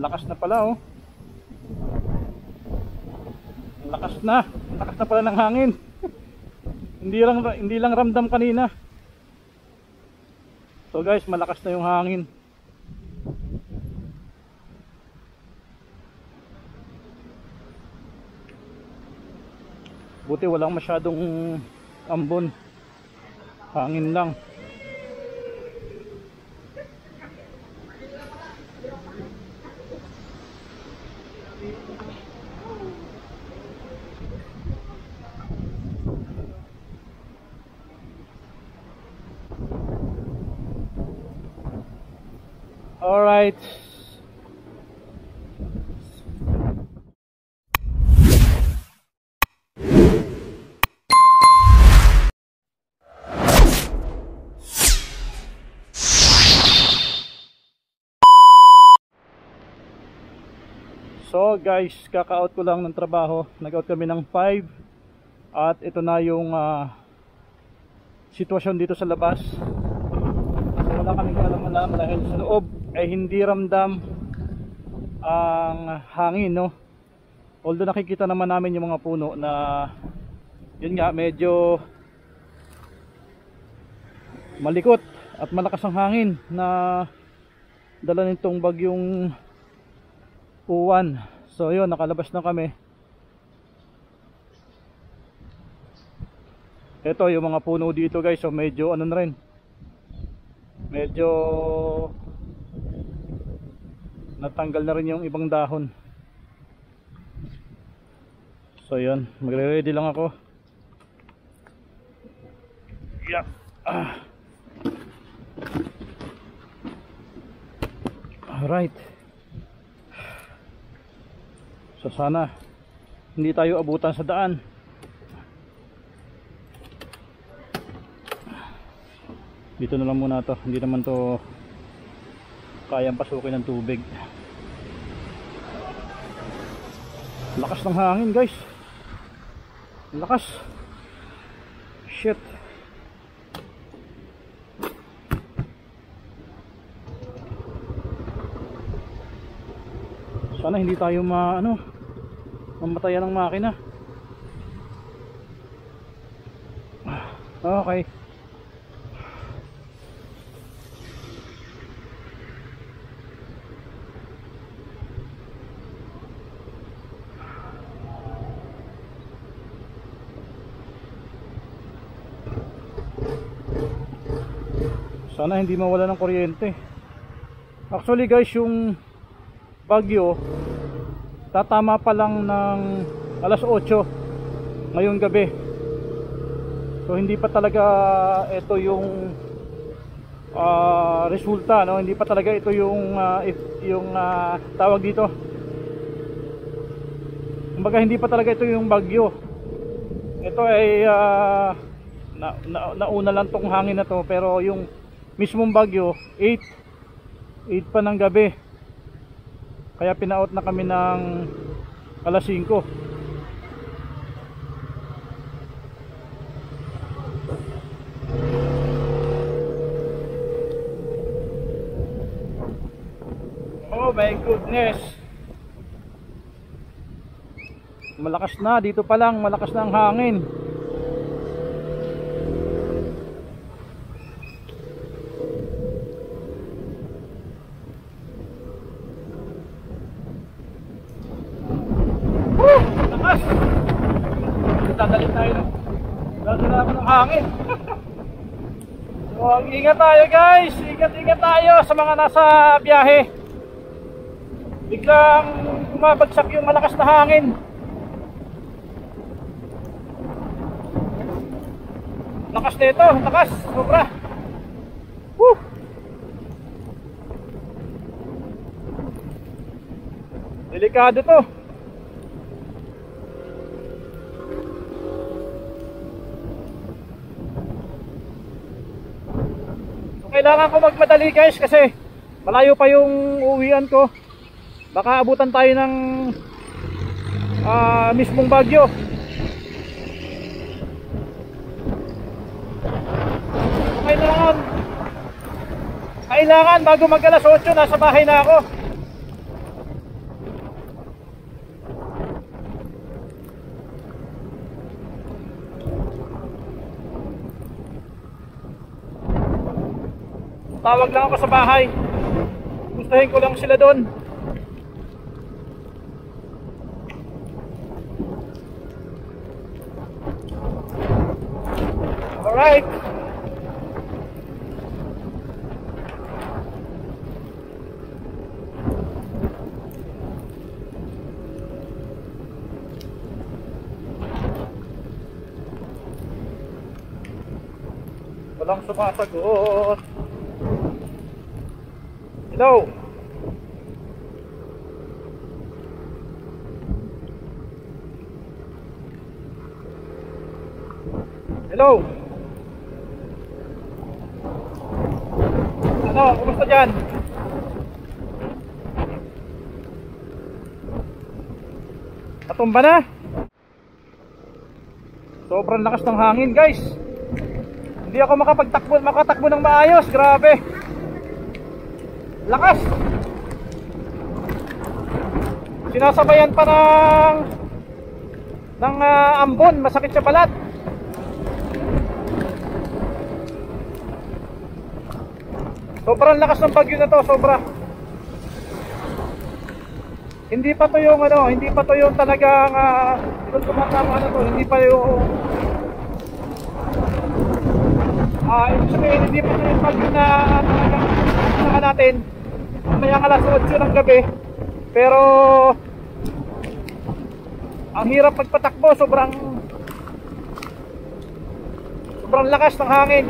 Lakas na pala oh. Lakas na pala ng hangin. Hindi lang ramdam kanina. So guys, malakas na yung hangin. Buti walang masyadong ambon. Hangin lang. Alright. So guys, kaka-out ko lang ng trabaho. Nag-out kami ng 5. At ito na yung sitwasyon dito sa labas. So wala kaming alam-alam dahil sa loob ay hindi ramdam ang hangin, no? Although nakikita naman namin yung mga puno na yun nga, medyo malikot at malakas ang hangin na dala nitong bagyong Uwan. So yun, nakalabas na kami. Ito yung mga puno dito guys. So medyo ano na rin, medyo natanggal na rin yung ibang dahon. So yun, magre-ready lang ako. Yeah. Alright. So sana hindi tayo abutan sa daan. Dito na lang muna to. Hindi naman to kayang pasukin ng tubig. Lakas ng hangin guys. Lakas. Shit. Sana hindi tayo mamatayan ng makina. Okay. Sana hindi mawala ng kuryente. Actually guys, yung bagyo tatama pa lang ng alas 8 ngayong gabi. So hindi pa talaga ito yung resulta, no? Hindi pa talaga ito yung tawag dito. Kumbaga hindi pa talaga ito yung bagyo. Ito ay nauna lang tong hangin na to, pero yung mismong bagyo 8 pa ng gabi. Kaya pina-out na kami ng alas 5. Oh my goodness. Malakas na, dito pa lang malakas na ang hangin. Dadala ako ng hangin. So ingat tayo guys. Ingat tayo sa mga nasa biyahe. Biglang bumabagsak yung malakas na hangin. Lakas nito, lakas, sobra. Woo! Delikado to. Kailangan ko magmadali guys kasi malayo pa yung uwian ko. Baka abutan tayo ng mismong bagyo. Kailangan bago mag alas 8 nasa bahay na ako. Tawag lang ako sa bahay. Gustuhin ko lang sila doon. Alright. Walang sumasagot. Hello. Hello. Ano, kumusta dyan? Natumba na. Sobrang lakas ng hangin, guys. Hindi ako makatakbo ng maayos. Grabe. Lakas. Sinasabayan pa ng ambon. Masakit sa balat. Sobrang lakas ng bagyo na to, sobra. Hindi pa to yung talagang kung tumatama na to, hindi pa yung ibig sabihin, hindi pa to yung bagyo na talagang saka natin mamayang alas 8 ng gabi. Pero ang hirap magpatakbo, sobrang lakas ng hangin.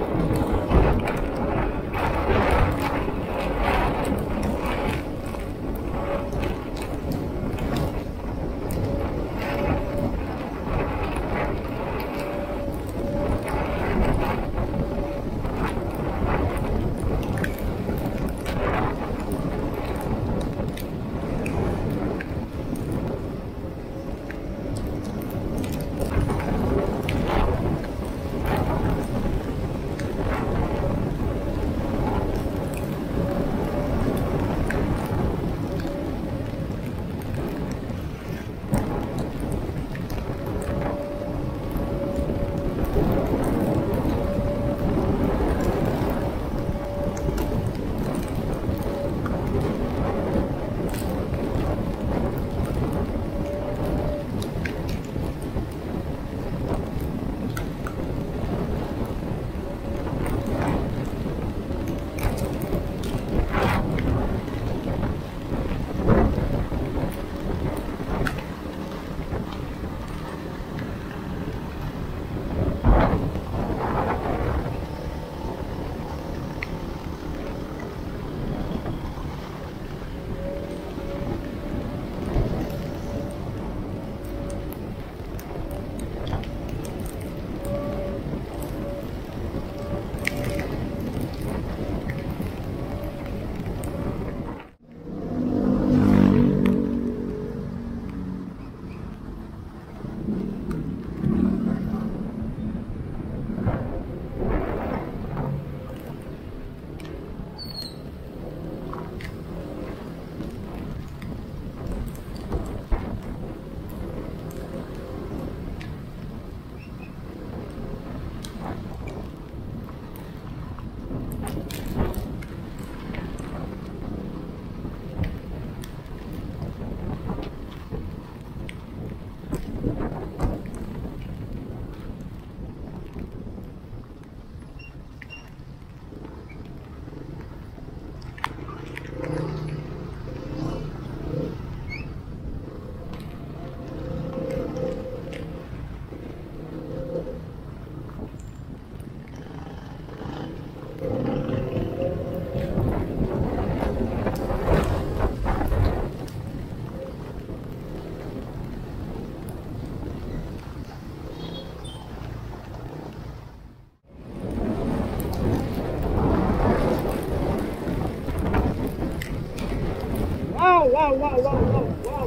Wow, wow, wow, wow, wow.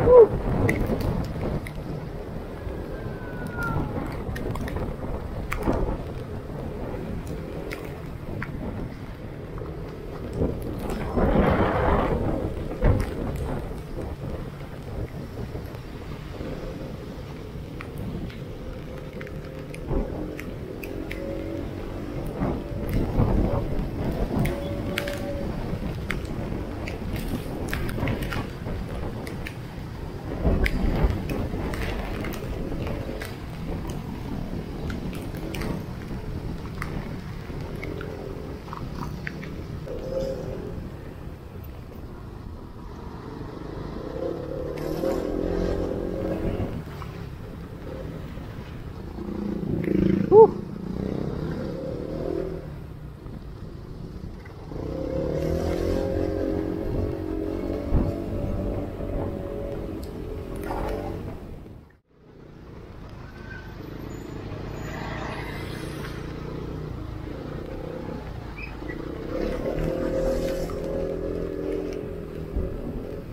Woo.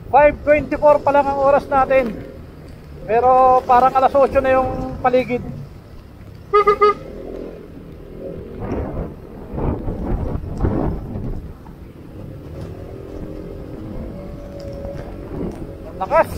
5:24 pa lang ang oras natin. Pero parang alas 8 na yung paligid. Ang lakas.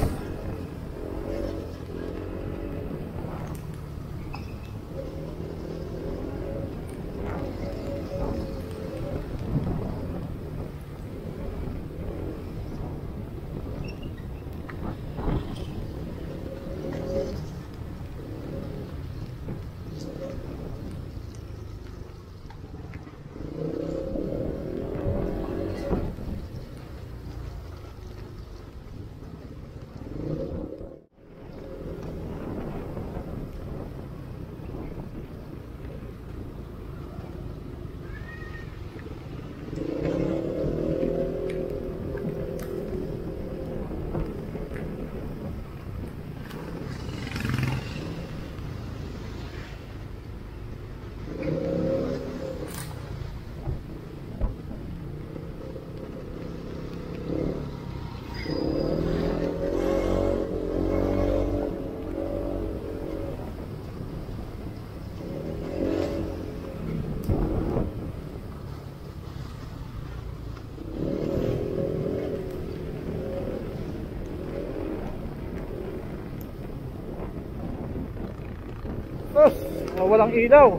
Sus, walang ilaw.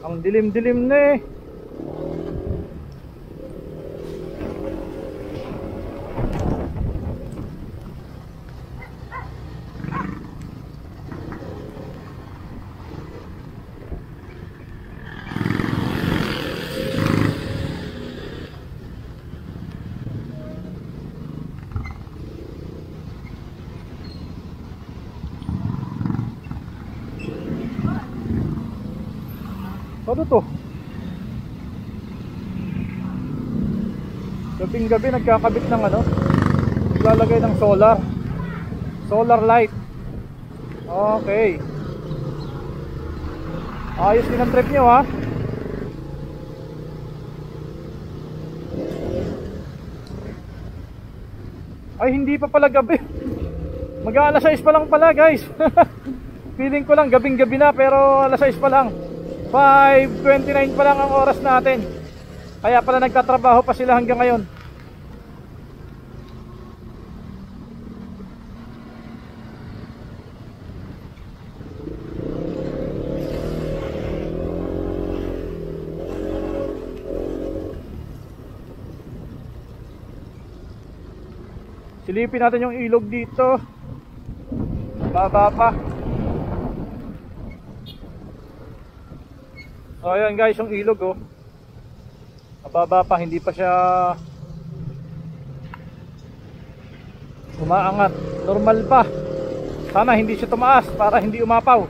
Ang dilim-dilim na eh. Ano to? Gabing-gabi nagkakabit ng ano? Lalagay ng solar light. Okay. Ayos din ang trip nyo ha. Ay hindi pa pala gabi. Mag-aalas 6 pa lang pala guys. Feeling ko lang gabing-gabi na pero alas 6 pa lang. 5:29 pa lang ang oras natin. Kaya pala nagtatrabaho pa sila hanggang ngayon. Silipin natin yung ilog dito. Baba pa. So ayan guys yung ilog oh. Mababa pa, hindi pa siya umaangat. Normal pa. Sana hindi siya tumaas para hindi umapaw.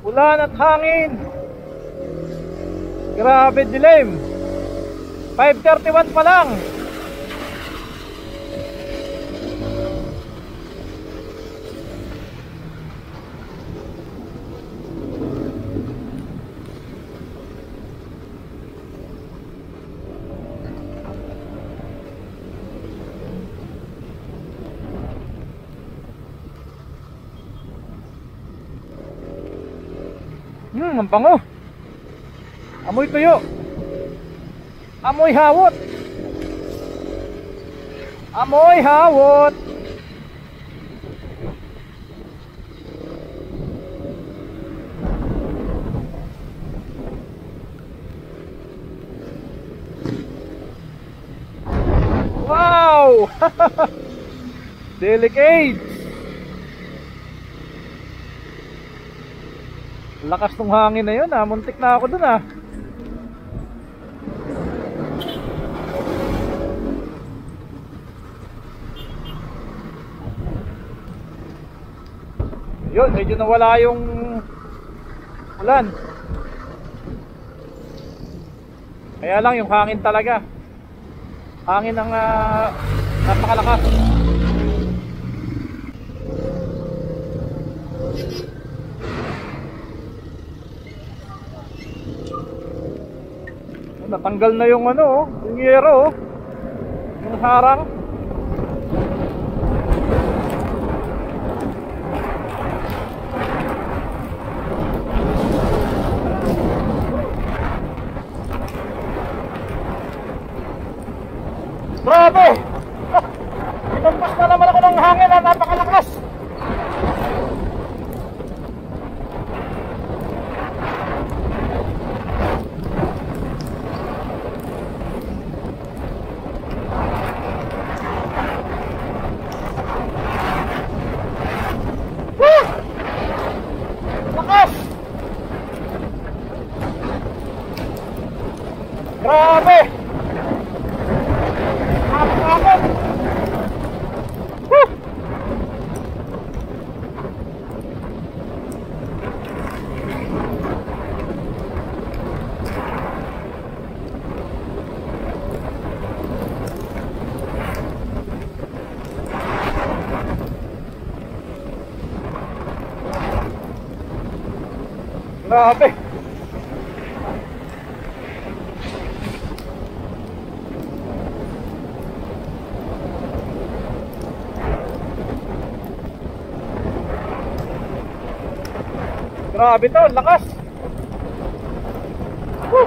Ulan at hangin. Grabe dilim. 5:31 pa lang. Ang bango. Amoy tuyo. Amoy hawot. Amoy hawot. Wow. Delicate. Lakas ng hangin na yun ah. Muntik na ako dun ah. Yun, medyo nawala yung ulan. Kaya lang yung hangin talaga. Hangin ang napakalakas. Natanggal na yung ano, oh, yung yero, oh, yung harang. Grabe! Inampas na naman ako ng hangin na napakalakas. Lakas! Grabe! Nakakakot! Grabe! Grabe to, lakas! Woo!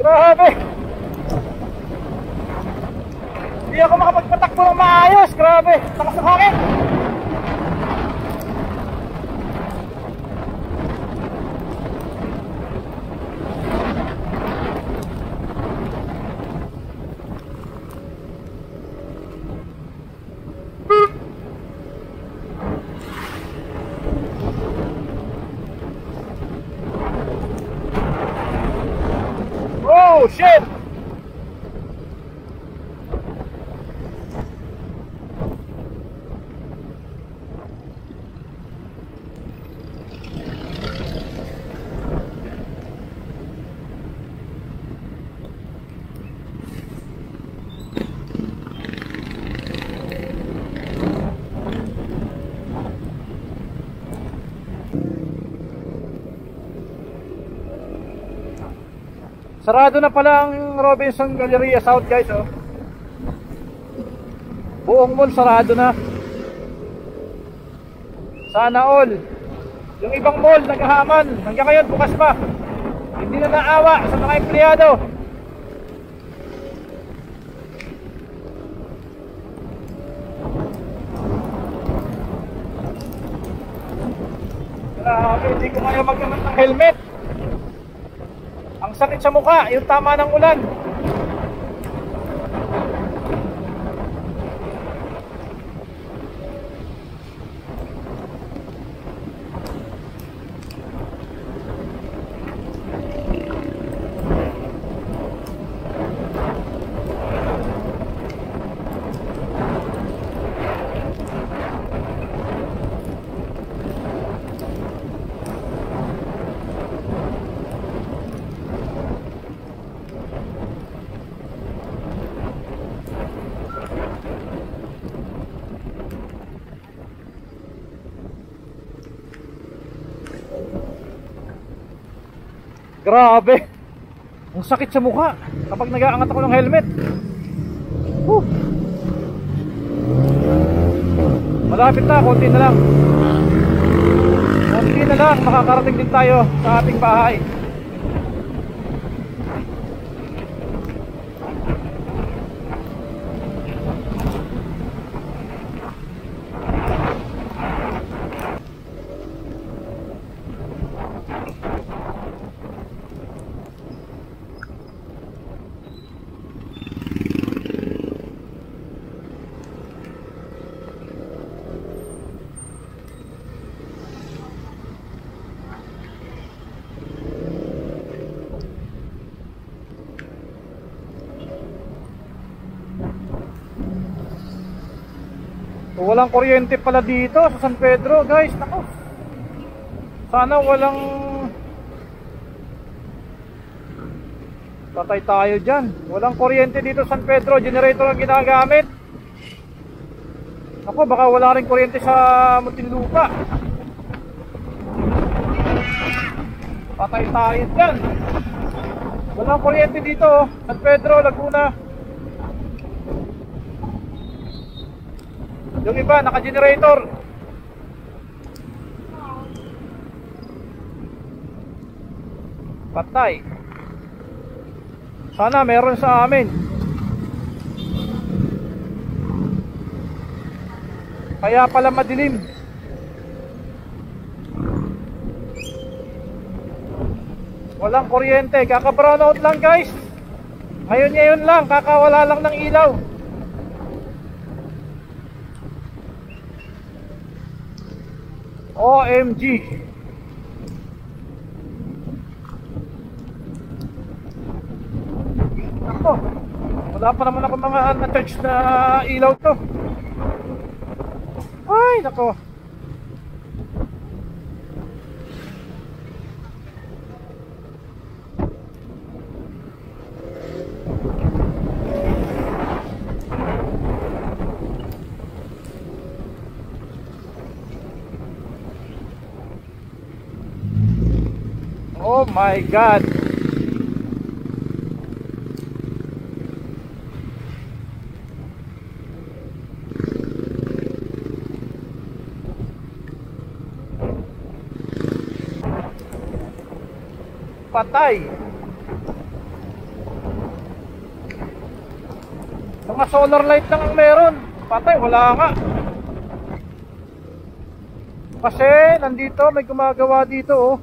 Grabe! Hindi ako makapagpatakbo ng maayos. Grabe! Takas ng hangin! Oh shit! Sarado na pala ang Robinson Galleria South, guys, oh. Buong mall sarado na. Sana all. Yung ibang mall naghahaman. Hanggang ngayon bukas pa. Hindi na naawa sa mga empleyado. Grabe, hindi ko kaya magkamit ng helmet. Ang sakit sa mukha, yung tama ng ulan. Grabe. Ang sakit sa mukha kapag nag-aangat ako ng helmet. Whew. Malapit na, konti na lang. Konti na lang, makakarating din tayo sa ating bahay. So, walang kuryente pala dito sa San Pedro, guys. Nako. Sana walang patay tayo dyan. Walang kuryente dito sa San Pedro. Generator ang ginagamit. Nako, baka wala rin kuryente sa Muntinlupa. Patay tayo dyan. Walang kuryente dito, San Pedro, Laguna. Yung iba, naka-generator. Patay. Sana meron sa amin. Kaya pala madilim. Walang kuryente. Kaka-brownout lang, guys. Ngayon lang, kakawala lang ng ilaw. OMG. Ako, wala pa naman ako mga na-touch na ilaw to. Ay, nako. Oh my God. Patay. Mga solar light lang ang meron. Patay, wala nga. Kasi nandito may gumagawa dito, oh.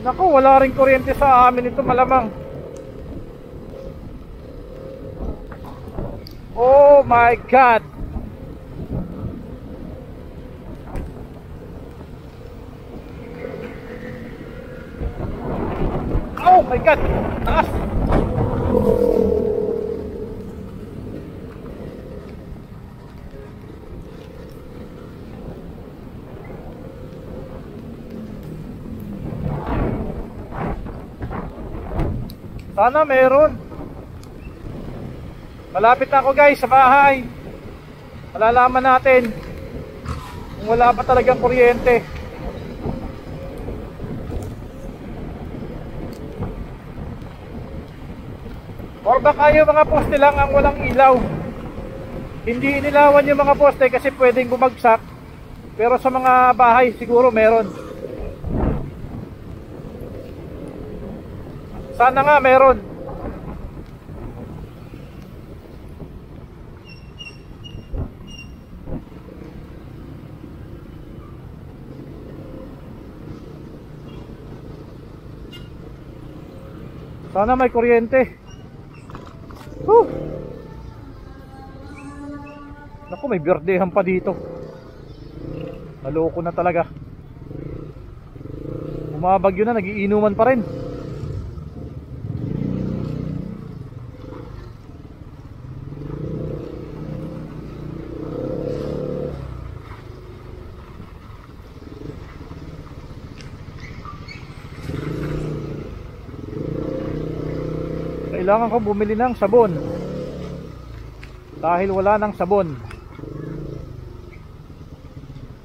Naku, wala rin kuryente sa amin ito, malamang. Oh my God. Oh my God. Taas. Sana meron. Malapit na ako, guys, sa bahay. Malalaman natin kung wala pa talagang kuryente. Or baka yung mga poste lang ang walang ilaw. Hindi inilawan yung mga poste kasi pwedeng bumagsak. Pero sa mga bahay siguro meron. Sana nga meron. Sana may kuryente. Naku, may birdehan pa dito. Naloko na talaga. Bumabagyo na, nagiinuman pa rin. Kailangan ko bumili ng sabon dahil wala ng sabon.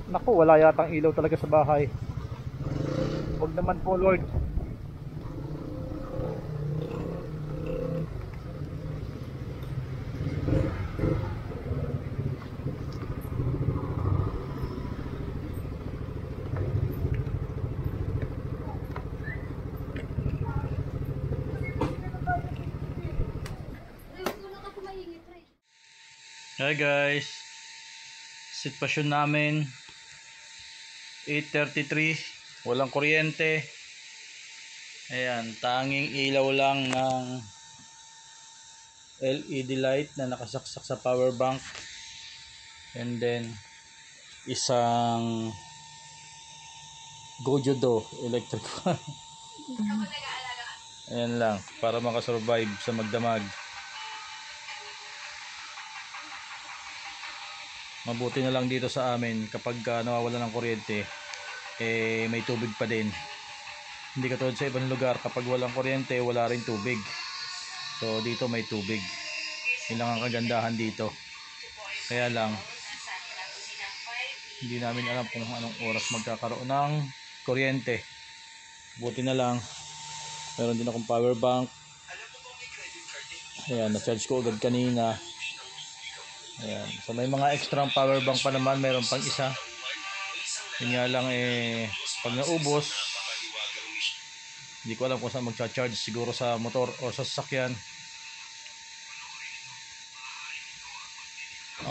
Naku, wala yatang ilaw talaga sa bahay. Huwag naman po, Lord. Hi guys, sitwasyon namin 8:33, walang kuryente. Ayan, tanging ilaw lang ng LED light na nakasaksak sa power bank, and then isang Gojodo electric fan. Ayan lang, para makasurvive sa magdamag. Mabuti na lang dito sa amin, kapag nawawala ng kuryente, may tubig pa din. Hindi katulad sa ibang lugar, kapag walang kuryente wala rin tubig. So dito may tubig. Yun lang ang kagandahan dito. Kaya lang, hindi namin alam kung anong oras magkakaroon ng kuryente. Buti na lang, meron din akong power bank. Ayan, na-charge ko agad kanina. Ayan. So may mga extra power bank pa naman, meron pang isa. Yun nga lang, pag naubos, hindi ko alam kung saan magcha-charge, siguro sa motor o sa sasakyan.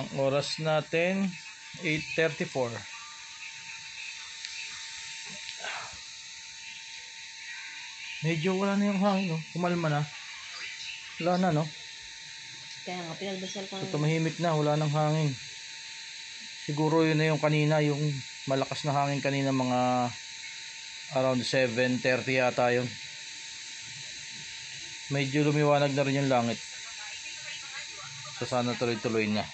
Ang oras natin 8:34. Medyo wala na yung hangin, no? Kumalma na. Wala na, no? Kaya nga, pinagdasal ko. So, tumahimik na, wala nang hangin. Siguro yun na yung kanina, yung malakas na hangin kanina, mga around 7:30 yata yun. Medyo lumiwanag na rin yung langit. So sana tuloy-tuloy na.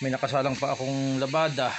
May nakasalang pa akong labada.